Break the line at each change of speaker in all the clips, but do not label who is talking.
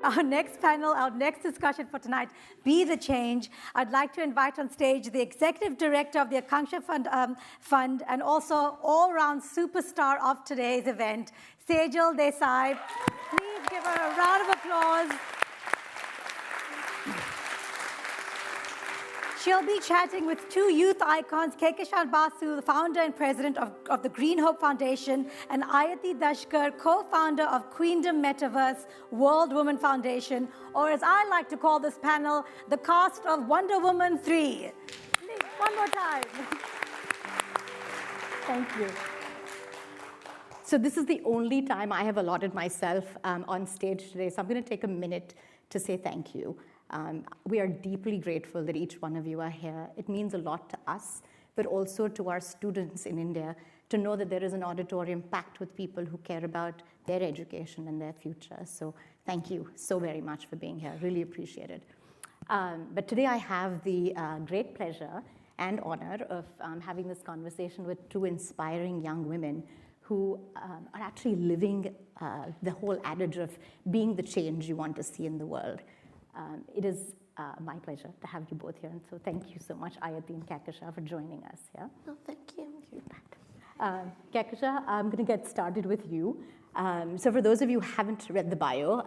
our next panel, our next discussion for tonight, Be the Change. I'd like to invite on stage the Executive Director of the Akanksha Fund and also all-round superstar of today's event, Sejal Desai. Please give her a round of applause. She'll be chatting with two youth icons, Kehkashan Basu, the founder and president of the Green Hope Foundation, and Aayati Dash Kar, co-founder of Queendom Metaverse World Women Foundation, or as I like to call this panel, the cast of Wonder Woman 3. Please, one more time.
Thank you. So this is the only time I have allotted myself on stage today, so I'm going to take a minute to say thank you. We are deeply grateful that each one of you are here. It means a lot to us, but also to our students in India to know that there is an auditorium packed with people who care about their education and their future. So thank you so very much for being here. Really appreciate it. But today I have the great pleasure and honor of having this conversation with two inspiring young women who are actually living the whole adage of being the change you want to see in the world. It is my pleasure to have you both here, and so thank you so much, Aayati and Kehkashan, for joining us. Yeah.
Oh, thank you.
Kehkashan, I'm going to get started with you. So for those of you who haven't read the bio,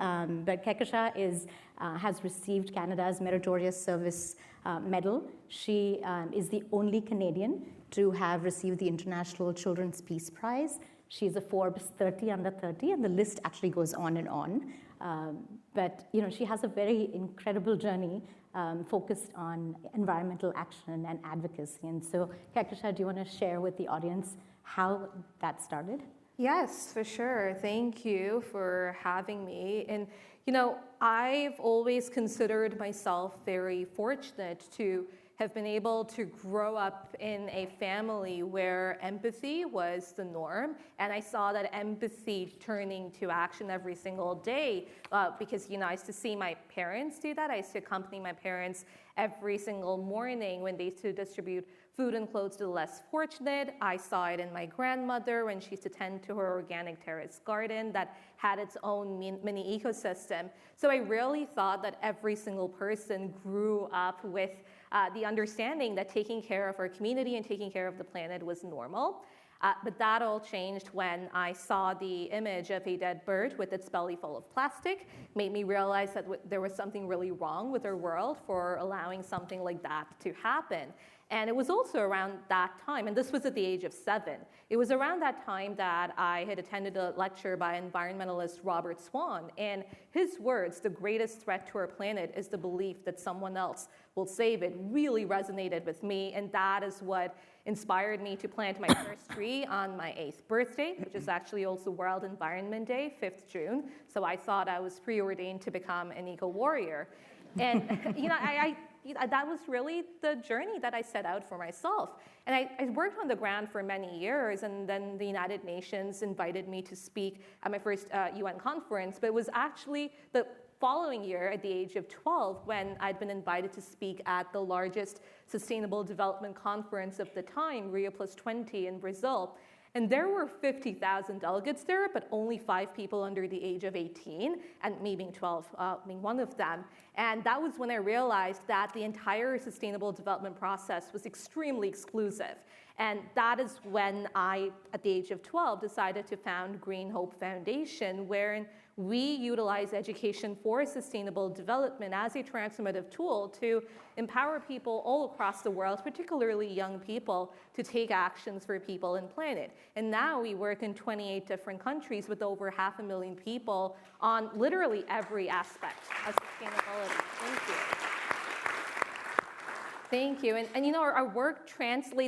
but Kehkashan has received Canada's Meritorious Service Medal. She is the only Canadian to have received the International Children's Peace Prize. She's a Forbes 30 under 30, and the list actually goes on and on. But she has a very incredible journey focused on environmental action and advocacy. And so, Kehkashan, do you want to share with the audience how that started?
Yes, for sure. Thank you for having me. And, I've always considered myself very fortunate to have been able to grow up in a family where empathy was the norm. And I saw that empathy turning to action every single day because, I used to see my parents do that. I used to accompany my parents every single morning when they used to distribute food and clothes to the less fortunate. I saw it in my grandmother when she used to tend to her organic terrace garden that had its own mini ecosystem. So I really thought that every single person grew up with the understanding that taking care of our community and taking care of the planet was normal. But that all changed when I saw the image of a dead bird with its belly full of plastic. Made me realize that there was something really wrong with our world for allowing something like that to happen. And it was also around that time, and this was at the age of 7, it was around that time that I had attended a lecture by environmentalist Robert Swan, and his words, the greatest threat to our planet is the belief that someone else will save it, really resonated with me, and that is what inspired me to plant my first tree on my 8th birthday, which is actually also World Environment Day, 5th June, so I thought I was preordained to become an eco-warrior. And, that was really the journey that I set out for myself. And I worked on the ground for many years, and then the United Nations invited me to speak at my first UN conference, but it was actually the following year at the age of 12 when I'd been invited to speak at the largest sustainable development conference of the time, Rio Plus 20 in Brazil. And there were 50,000 delegates there, but only 5 people under the age of 18, and me being 12, being one of them. And that was when I realized that the entire sustainable development process was extremely exclusive. And that is when I, at the age of 12, decided to found Green Hope Foundation, wherein we utilize education for sustainable development as a transformative tool to empower people all across the world, particularly young people, to take actions for people and planet. And now we work in 28 different countries with over 500,000 people on literally every aspect of sustainability. Thank you. Thank you. And our work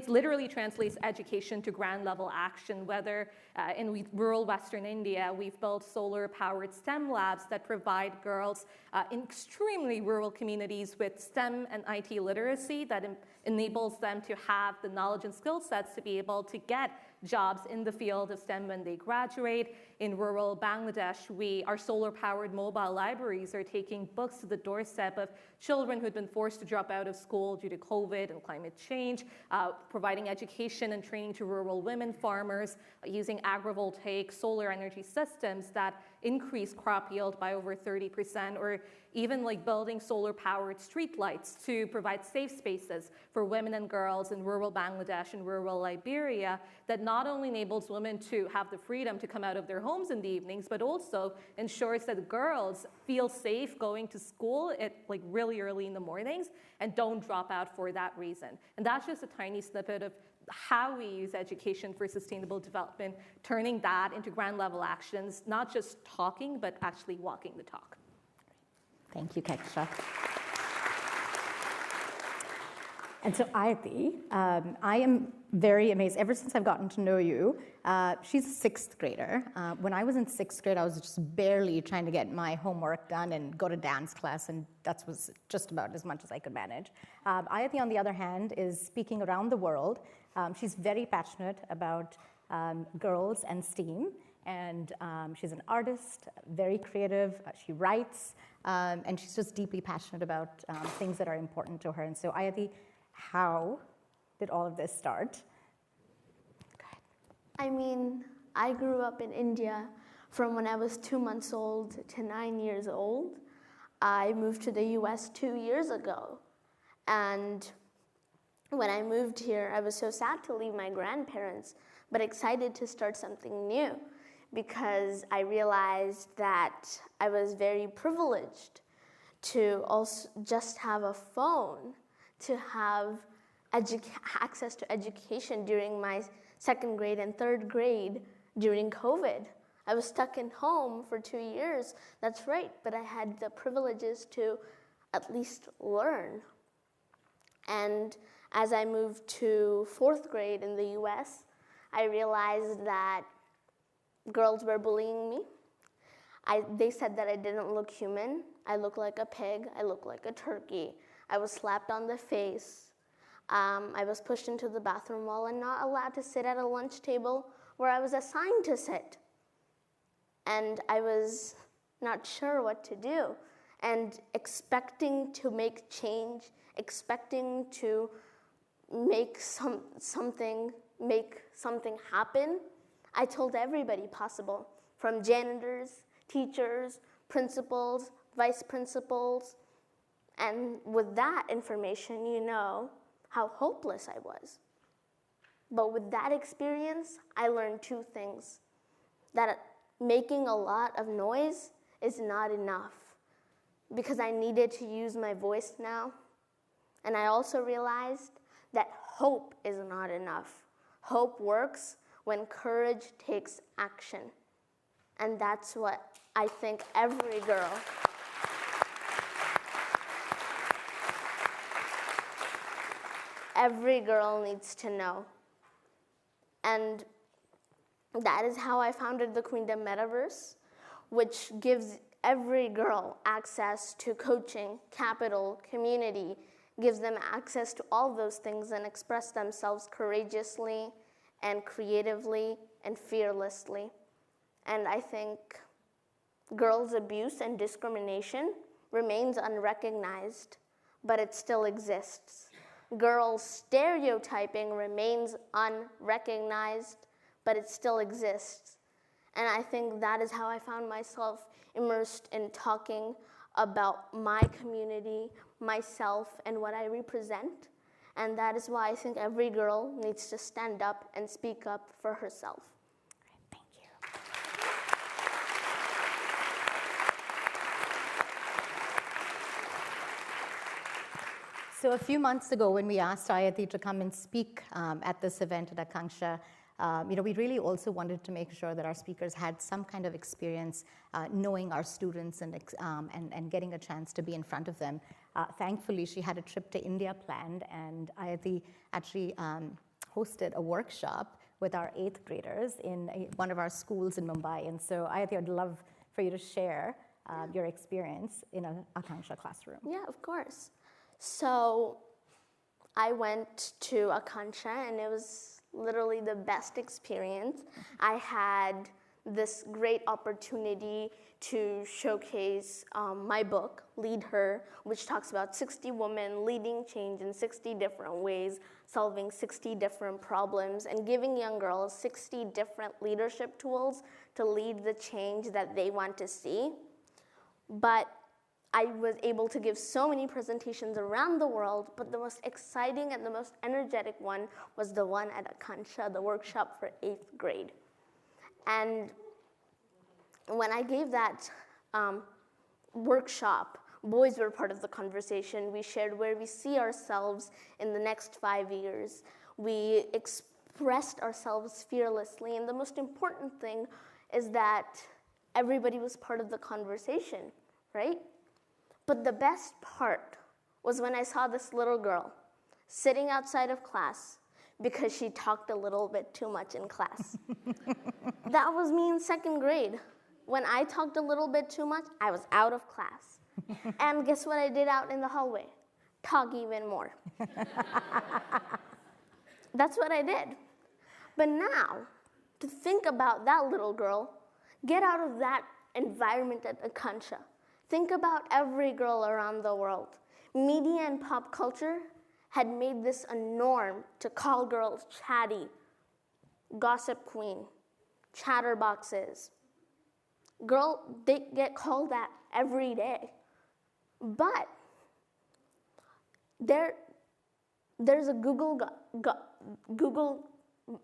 literally translates education to ground level action, whether in rural Western India, we've built solar-powered STEM labs that provide girls in extremely rural communities with STEM and IT literacy that enables them to have the knowledge and skill sets to be able to get jobs in the field of STEM when they graduate. In rural Bangladesh, our solar-powered mobile libraries are taking books to the doorstep of children who had been forced to drop out of school due to COVID and climate change, providing education and training to rural women farmers using agrivoltaic solar energy systems that increase crop yield by over 30%, or even like building solar-powered streetlights to provide safe spaces for women and girls in rural Bangladesh and rural Liberia that not only enables women to have the freedom to come out of their homes in the evenings, but also ensures that girls feel safe going to school at like really early in the mornings and don't drop out for that reason. And that's just a tiny snippet of how we use education for sustainable development, turning that into ground level actions, not just talking, but actually walking the talk.
Thank you, Kehkashan. And so Aayati, I am very amazed. Ever since I've gotten to know you, she's a sixth grader. When I was in sixth grade, I was just barely trying to get my homework done and go to dance class, and that was just about as much as I could manage. Aayati, on the other hand, is speaking around the world. She's very passionate about girls and STEAM, and she's an artist, very creative. She writes, and she's just deeply passionate about things that are important to her. And so, Aayati, how did all of this start?
I mean, I grew up in India from when I was 2 months old to 9 years old. I moved to the US 2 years ago. And when I moved here, I was so sad to leave my grandparents, but excited to start something new because I realized that I was very privileged to also just have a phone, to have access to education during my second grade and third grade during COVID. I was stuck in home for 2 years, that's right, but I had the privileges to at least learn. And as I moved to fourth grade in the US, I realized that girls were bullying me. They said that I didn't look human. I look like a pig. I look like a turkey. I was slapped on the face. I was pushed into the bathroom wall and not allowed to sit at a lunch table where I was assigned to sit. And I was not sure what to do. And expecting to make change, expecting to make something happen, I told everybody possible, from janitors, teachers, principals, vice principals. And with that information, you know how hopeless I was. But with that experience, I learned two things. That making a lot of noise is not enough, because I needed to use my voice now. And I also realized that hope is not enough. Hope works when courage takes action. And that's what I think every girl needs to know. And that is how I founded the Queendom Metaverse, which gives every girl access to coaching, capital, community, gives them access to all those things and express themselves courageously and creatively and fearlessly. And I think girls' abuse and discrimination remains unrecognized, but it still exists. Girls' stereotyping remains unrecognized, but it still exists. And I think that is how I found myself immersed in talking about my community, myself, and what I represent. And that is why I think every girl needs to stand up and speak up for herself.
Great, thank you. So a few months ago, when we asked Aayati to come and speak at this event at Akanksha, we really also wanted to make sure that our speakers had some kind of experience knowing our students and getting a chance to be in front of them. Thankfully, she had a trip to India planned, and Aayati actually hosted a workshop with our 8th graders in one of our schools in Mumbai. And so, Aayati, I'd love for you to share your experience in an Akanksha classroom.
Yeah, of course. So I went to Akanksha, and it was literally the best experience. I had this great opportunity to showcase my book, Lead Her, which talks about 60 women leading change in 60 different ways, solving 60 different problems and giving young girls 60 different leadership tools to lead the change that they want to see. But I was able to give so many presentations around the world, but the most exciting and the most energetic one was the one at Akanksha, the workshop for 8th grade. And when I gave that workshop, boys were part of the conversation. We shared where we see ourselves in the next 5 years. We expressed ourselves fearlessly, and the most important thing is that everybody was part of the conversation, right? But the best part was when I saw this little girl sitting outside of class because she talked a little bit too much in class. That was me in 2nd grade. When I talked a little bit too much, I was out of class. And guess what I did out in the hallway? Talk even more. That's what I did. But now, to think about that little girl, get out of that environment at Akanksha. Think about every girl around the world. Media and pop culture had made this a norm to call girls chatty, gossip queen, chatterboxes. Girl, they get called that every day. But there's a Google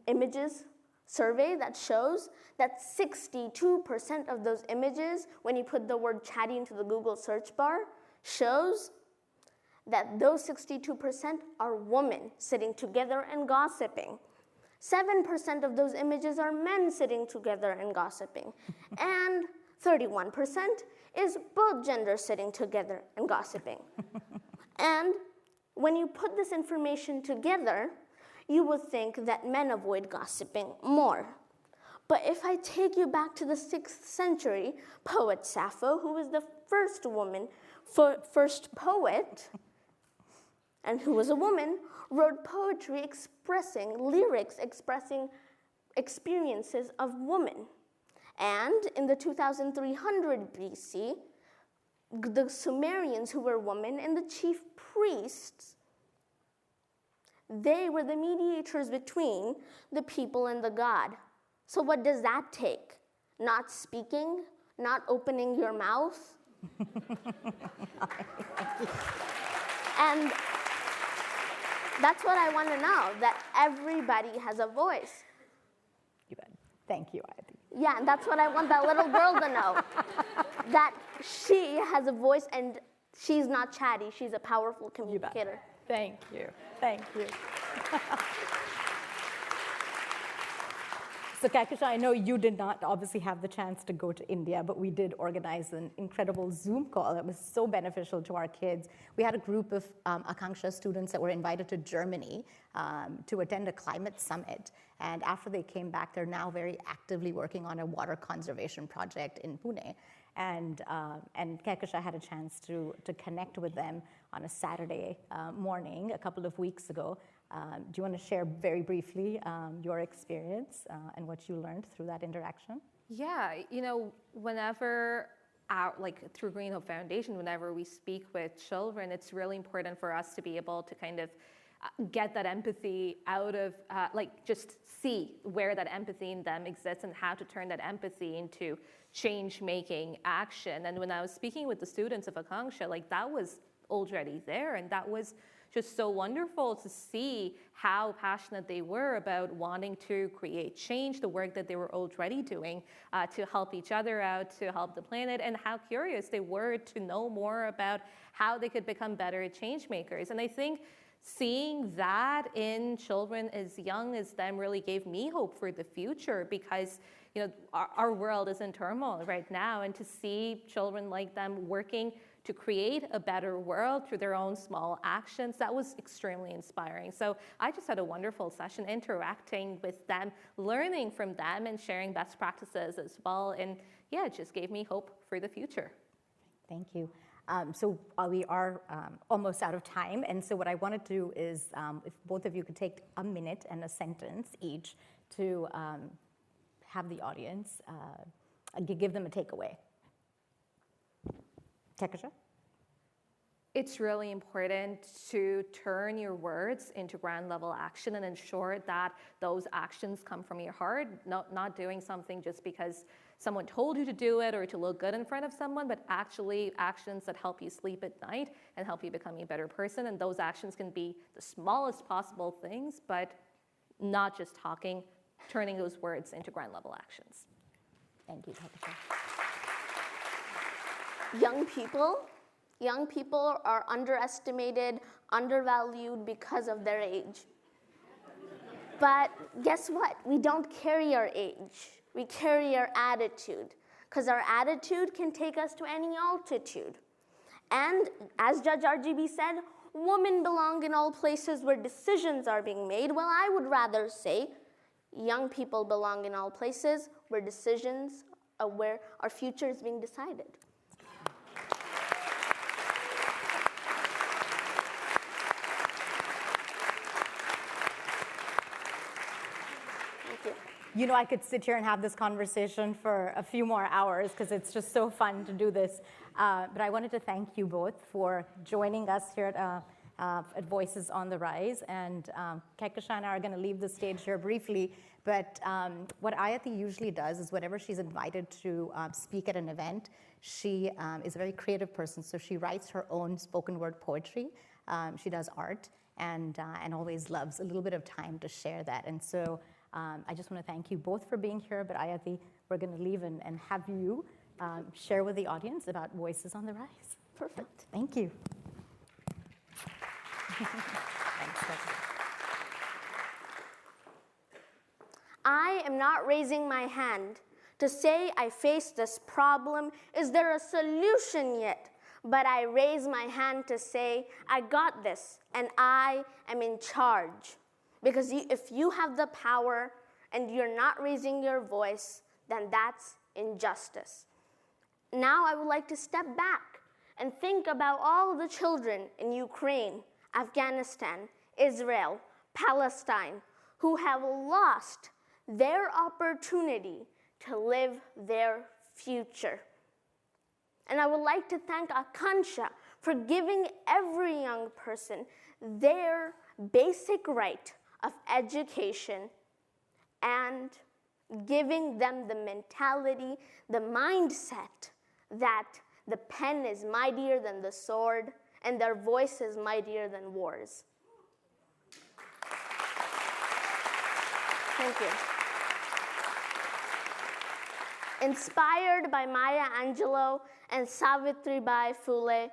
Images survey that shows that 62% of those images, when you put the word chatty into the Google search bar, shows that those 62% are women sitting together and gossiping. 7% of those images are men sitting together and gossiping. And 31% is both genders sitting together and gossiping. And when you put this information together, you would think that men avoid gossiping more. But if I take you back to the 6th century, poet Sappho, who was the first woman, first poet, and who was a woman, wrote poetry expressing, lyrics expressing experiences of women. And in the 2300 BC, the Sumerians, who were women, and the chief priests, they were the mediators between the people and the god. So what does that take? Not speaking? Not opening your mouth? And that's what I want to know, that everybody has a voice.
You bet. Thank you, Aayati.
Yeah, and that's what I want that little girl to know, that she has a voice and she's not chatty, she's a powerful communicator.
Thank you. Thank you. So Kehkashan, I know you did not obviously have the chance to go to India, but we did organize an incredible Zoom call that was so beneficial to our kids. We had a group of Akanksha students that were invited to Germany to attend a climate summit. And after they came back, they're now very actively working on a water conservation project in Pune. And Kehkashan had a chance to connect with them on a Saturday morning a couple of weeks ago. Do you want to share very briefly your experience and what you learned through that interaction?
Yeah, whenever through Green Hope Foundation, whenever we speak with children, it's really important for us to be able to kind of get that empathy out of, just see where that empathy in them exists and how to turn that empathy into change-making action. And when I was speaking with the students of Akanksha, that was already there, and that was just so wonderful to see how passionate they were about wanting to create change, the work that they were already doing to help each other out, to help the planet, and how curious they were to know more about how they could become better change makers. And I think seeing that in children as young as them really gave me hope for the future, because our world is in turmoil right now, and to see children like them working to create a better world through their own small actions, that was extremely inspiring. So I just had a wonderful session interacting with them, learning from them, and sharing best practices as well. And yeah, it just gave me hope for the future.
Thank you. So we are almost out of time. And so what I want to do is if both of you could take a minute and a sentence each to have the audience give them a takeaway. Kehkashan?
it's really important to turn your words into ground level action and ensure that those actions come from your heart, not doing something just because someone told you to do it or to look good in front of someone, but actually actions that help you sleep at night and help you become a better person. And those actions can be the smallest possible things, but not just talking, turning those words into ground level actions.
Thank you, Kehkashan.
Young people are underestimated, undervalued because of their age. But guess what? We don't carry our age. We carry our attitude, because our attitude can take us to any altitude. And as Judge RGB said, women belong in all places where decisions are being made. Well, I would rather say young people belong in all places where decisions, where our future is being decided.
You know, I could sit here and have this conversation for a few more hours because it's just so fun to do this. But I wanted to thank you both for joining us here at Voices on the Rise. And Kehkashan and I are going to leave the stage here briefly. But what Aayati usually does is whenever she's invited to speak at an event, she is a very creative person. So she writes her own spoken word poetry. She does art and always loves a little bit of time to share that. And so I just want to thank you both for being here, but Aayati, we're going to leave and have you share with the audience about Voices on the Rise.
Perfect.
Thank you.
I am not raising my hand to say I face this problem. Is there a solution yet? But I raise my hand to say I got this and I am in charge. Because if you have the power and you're not raising your voice, then that's injustice. Now I would like to step back and think about all the children in Ukraine, Afghanistan, Israel, Palestine, who have lost their opportunity to live their future. And I would like to thank Akanksha for giving every young person their basic right of education and giving them the mentality, the mindset that the pen is mightier than the sword and their voice is mightier than wars. Thank you. Inspired by Maya Angelou and Savitribai Phule,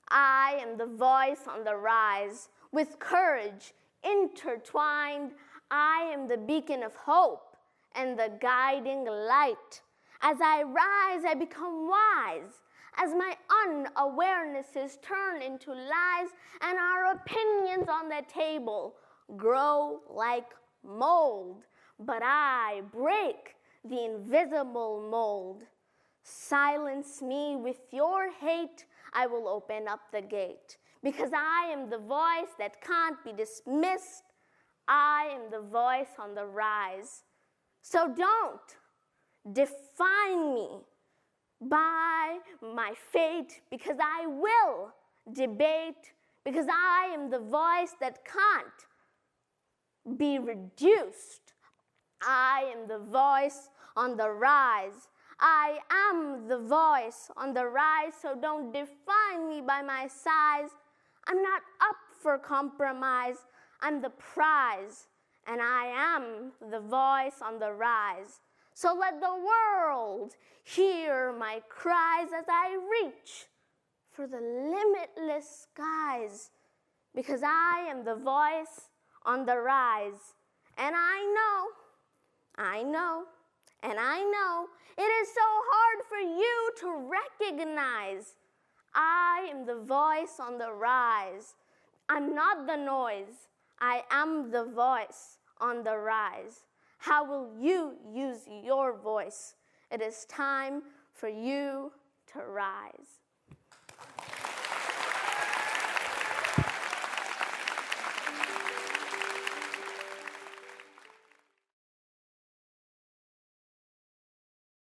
I am the voice on the rise. With courage intertwined, I am the beacon of hope and the guiding light. As I rise, I become wise. As my unawarenesses turn into lies and our opinions on the table grow like mold, but I break the invisible mold. Silence me with your hate, I will open up the gate. Because I am the voice that can't be dismissed. I am the voice on the rise. So don't define me by my fate, because I will debate, because I am the voice that can't be reduced. I am the voice on the rise. I am the voice on the rise, so don't define me by my size. I'm not up for compromise. I'm the prize, and I am the voice on the rise. So let the world hear my cries as I reach for the limitless skies, because I am the voice on the rise. And I know, it is so hard for you to recognize I am the voice on the rise. I'm not the noise. I am the voice on the rise. How will you use your voice? It is time for you to rise.